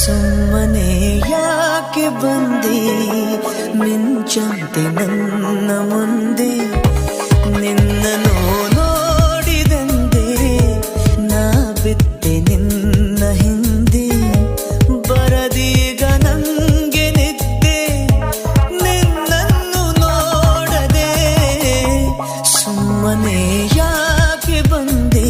ಸುಮ್ಮನೆ ಯಾಕೆ ಬಂದೆ ಮಿಂಚಂತೆ ನನ್ನ ಮುಂದೆ ನಿನ್ನನ್ನು ನೋಡಿದಂದೆ ನಾ ಬಿದ್ದೆ ನಿನ್ನ ಹಿಂದೆ ಬರದೀಗ ನಂಗೆ ನಿದ್ದೆ ನಿನ್ನನ್ನು ನೋಡದೆ ಸುಮ್ಮನೆ ಯಾಕೆ ಬಂದೆ